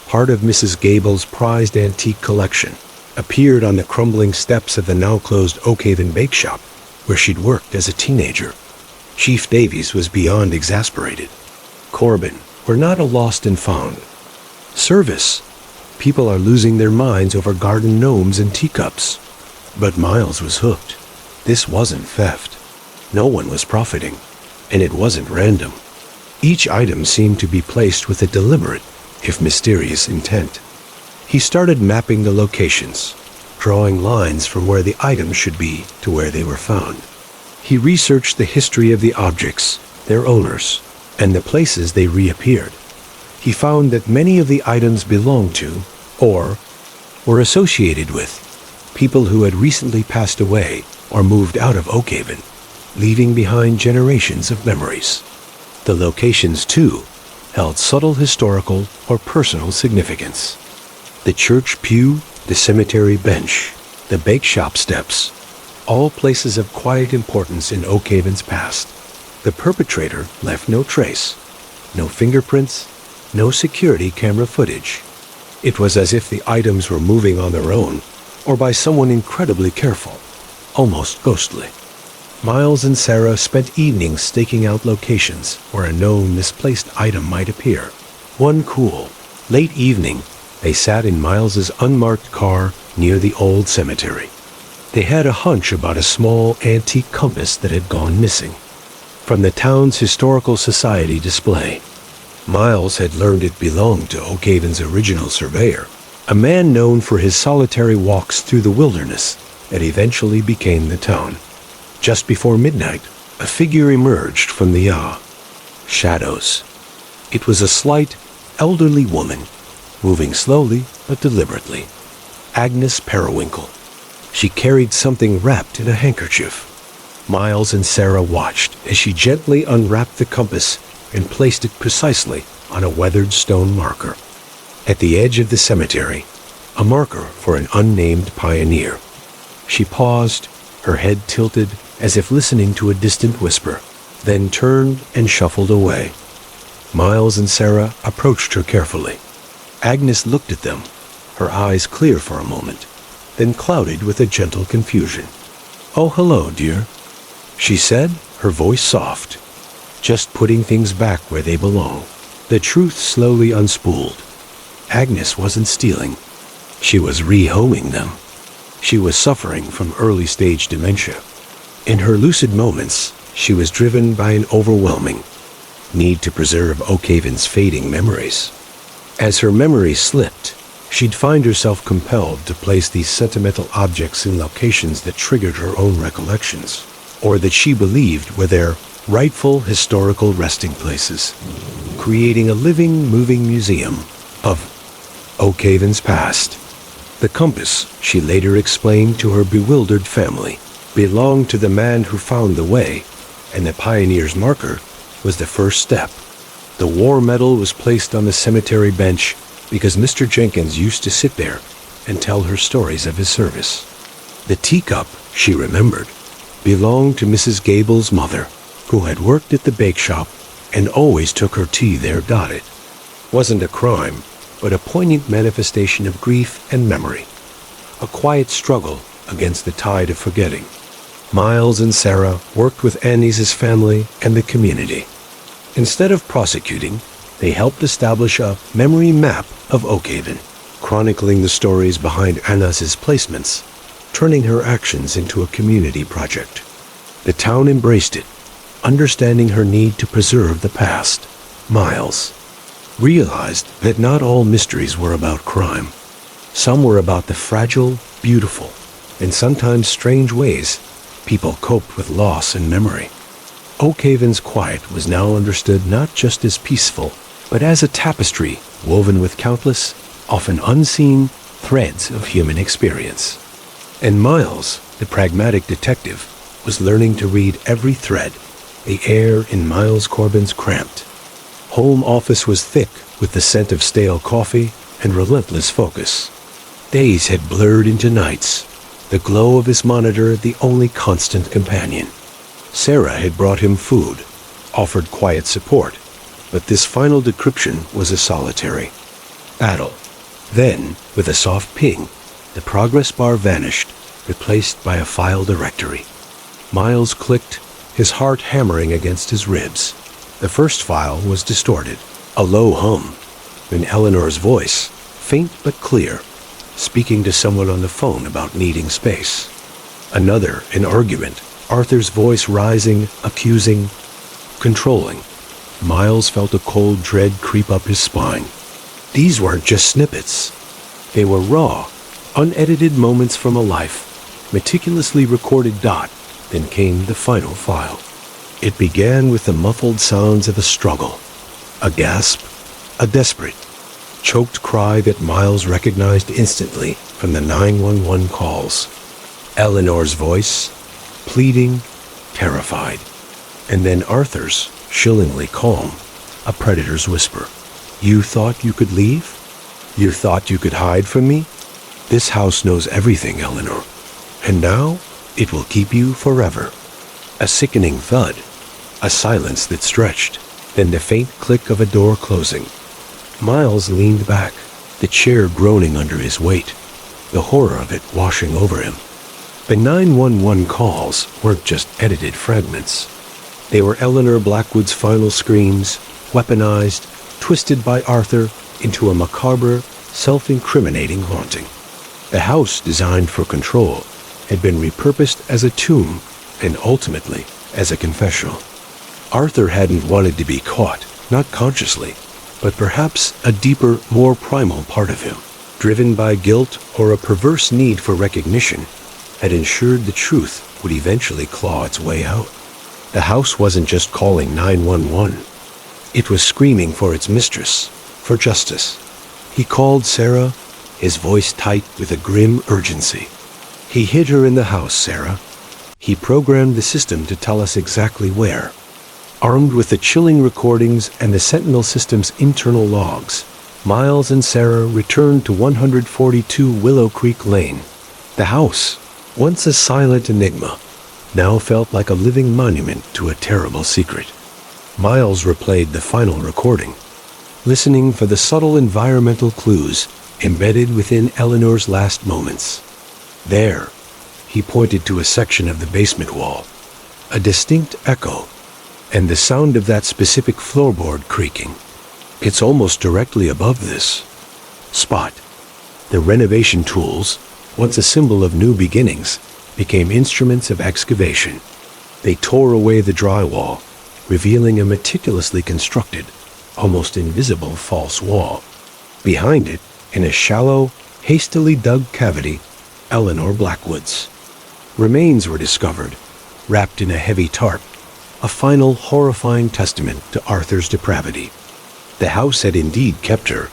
part of Mrs. Gable's prized antique collection, appeared on the crumbling steps of the now-closed Oakhaven bake shop, where she'd worked as a teenager. Chief Davies was beyond exasperated. Corbin, we're not a lost and found. Service. People are losing their minds over garden gnomes and teacups. But Miles was hooked. This wasn't theft. No one was profiting. And it wasn't random. Each item seemed to be placed with a deliberate, if mysterious, intent. He started mapping the locations, drawing lines from where the items should be to where they were found. He researched the history of the objects, their owners, and the places they reappeared. He found that many of the items belonged to, or were associated with, people who had recently passed away or moved out of Oakhaven, leaving behind generations of memories. The locations, too, held subtle historical or personal significance. The church pew, the cemetery bench, the bake shop steps, all places of quiet importance in Oakhaven's past. The perpetrator left no trace, no fingerprints, no security camera footage. It was as if the items were moving on their own, or by someone incredibly careful, almost ghostly. Miles and Sarah spent evenings staking out locations where a known misplaced item might appear. One cool, late evening, they sat in Miles's unmarked car near the old cemetery. They had a hunch about a small antique compass that had gone missing from the town's historical society display. Miles had learned it belonged to Oakhaven's original surveyor, a man known for his solitary walks through the wilderness that eventually became the town. Just before midnight, a figure emerged from the shadows. It was a slight, elderly woman, moving slowly but deliberately. Agnes Periwinkle. She carried something wrapped in a handkerchief. Miles and Sarah watched as she gently unwrapped the compass and placed it precisely on a weathered stone marker. At the edge of the cemetery, a marker for an unnamed pioneer. She paused, her head tilted as if listening to a distant whisper, then turned and shuffled away. Miles and Sarah approached her carefully. Agnes looked at them, her eyes clear for a moment, then clouded with a gentle confusion. "Oh, hello, dear," she said, her voice soft. Just putting things back where they belong. The truth slowly unspooled. Agnes wasn't stealing. She was rehoming them. She was suffering from early-stage dementia. In her lucid moments, she was driven by an overwhelming need to preserve Oakhaven's fading memories. As her memory slipped, she'd find herself compelled to place these sentimental objects in locations that triggered her own recollections, or that she believed were their rightful historical resting places, creating a living, moving museum of Oakhaven's past. The compass, she later explained to her bewildered family, belonged to the man who found the way, and the pioneer's marker was the first step. The war medal was placed on the cemetery bench because Mr. Jenkins used to sit there and tell her stories of his service. The teacup, she remembered, belonged to Mrs. Gable's mother, who had worked at the bake shop and always took her tea there dotted. Wasn't a crime, but a poignant manifestation of grief and memory. A quiet struggle against the tide of forgetting. Miles and Sarah worked with Annie's family and the community. Instead of prosecuting, they helped establish a memory map of Oakhaven, chronicling the stories behind Anna's placements, turning her actions into a community project. The town embraced it, understanding her need to preserve the past. Miles realized that not all mysteries were about crime. Some were about the fragile, beautiful, and sometimes strange ways people coped with loss and memory. Oakhaven's quiet was now understood not just as peaceful, but as a tapestry woven with countless, often unseen, threads of human experience. And Miles, the pragmatic detective, was learning to read every thread. The air in Miles Corbin's cramped home office was thick with the scent of stale coffee and relentless focus. Days had blurred into nights, the glow of his monitor the only constant companion. Sarah had brought him food, offered quiet support, but this final decryption was a solitary battle. Then, with a soft ping, the progress bar vanished, replaced by a file directory. Miles clicked, his heart hammering against his ribs. The first file was distorted, a low hum, then Eleanor's voice, faint but clear, speaking to someone on the phone about needing space. Another, an argument, Arthur's voice rising, accusing, controlling. Miles felt a cold dread creep up his spine. These weren't just snippets. They were raw, unedited moments from a life, meticulously recorded. Then came the final file. It began with the muffled sounds of a struggle, a gasp, a desperate, choked cry that Miles recognized instantly from the 911 calls. Eleanor's voice, pleading, terrified. And then Arthur's, chillingly calm, a predator's whisper. You thought you could leave? You thought you could hide from me? This house knows everything, Eleanor. And now, it will keep you forever. A sickening thud, a silence that stretched, then the faint click of a door closing. Miles leaned back, the chair groaning under his weight, the horror of it washing over him. The 911 calls weren't just edited fragments. They were Eleanor Blackwood's final screams, weaponized, twisted by Arthur into a macabre, self-incriminating haunting. The house designed for control had been repurposed as a tomb and ultimately as a confessional. Arthur hadn't wanted to be caught, not consciously, but perhaps a deeper, more primal part of him, driven by guilt or a perverse need for recognition, had ensured the truth would eventually claw its way out. The house wasn't just calling 911. It was screaming for its mistress, for justice. He called Sarah, his voice tight with a grim urgency. He hid her in the house, Sarah. He programmed the system to tell us exactly where. Armed with the chilling recordings and the Sentinel system's internal logs, Miles and Sarah returned to 142 Willow Creek Lane. The house, once a silent enigma, now felt like a living monument to a terrible secret. Miles replayed the final recording, listening for the subtle environmental clues embedded within Eleanor's last moments. There, he pointed to a section of the basement wall, a distinct echo, and the sound of that specific floorboard creaking. It's almost directly above this spot. The renovation tools, once a symbol of new beginnings, became instruments of excavation. They tore away the drywall, revealing a meticulously constructed, almost invisible false wall. Behind it, in a shallow, hastily dug cavity, Eleanor Blackwood's remains were discovered, wrapped in a heavy tarp, a final horrifying testament to Arthur's depravity. The house had indeed kept her,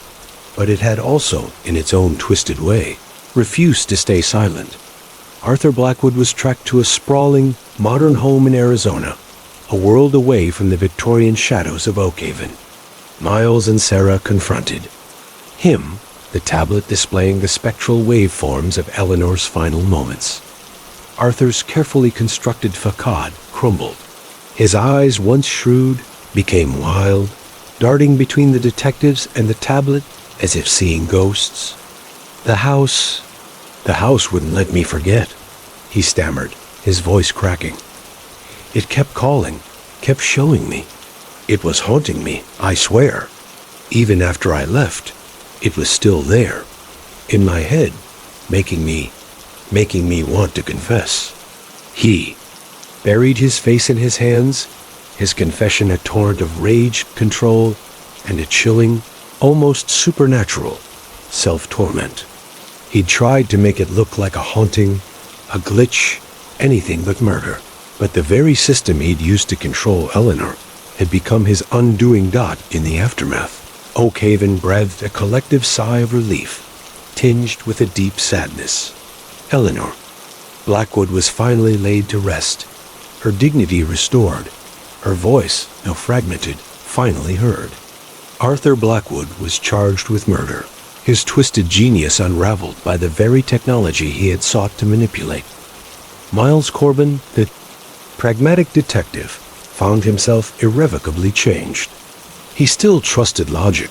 but it had also, in its own twisted way, refused to stay silent. Arthur Blackwood was tracked to a sprawling, modern home in Arizona, a world away from the Victorian shadows of Oakhaven. Miles and Sarah confronted him, the tablet displaying the spectral waveforms of Eleanor's final moments. Arthur's carefully constructed facade crumbled. His eyes, once shrewd, became wild, darting between the detectives and the tablet as if seeing ghosts. The house wouldn't let me forget, he stammered, his voice cracking. It kept calling, kept showing me. It was haunting me, I swear. Even after I left, it was still there, in my head, making me want to confess. He buried his face in his hands, his confession a torrent of rage, control, and a chilling, almost supernatural self-torment. He'd tried to make it look like a haunting, a glitch, anything but murder. But the very system he'd used to control Eleanor had become his undoing dot in the aftermath. Oakhaven breathed a collective sigh of relief, tinged with a deep sadness. Eleanor Blackwood was finally laid to rest, her dignity restored, her voice, though fragmented, finally heard. Arthur Blackwood was charged with murder, his twisted genius unraveled by the very technology he had sought to manipulate. Miles Corbin, the pragmatic detective, found himself irrevocably changed. He still trusted logic,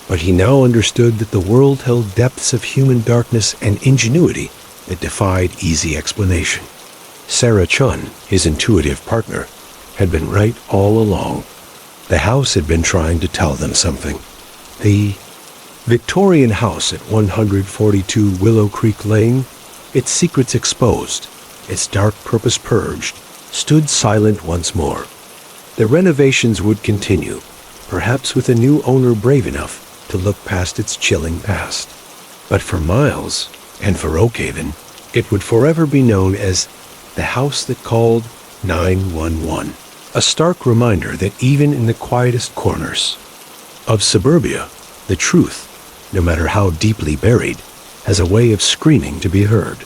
but he now understood that the world held depths of human darkness and ingenuity that defied easy explanation. Sarah Chun, his intuitive partner, had been right all along. The house had been trying to tell them something. The Victorian house at 142 Willow Creek Lane, its secrets exposed, its dark purpose purged, stood silent once more. The renovations would continue, perhaps with a new owner brave enough to look past its chilling past. But for Miles, and for Oakhaven, it would forever be known as the house that called 911. A stark reminder that even in the quietest corners of suburbia, the truth, no matter how deeply buried, has a way of screaming to be heard.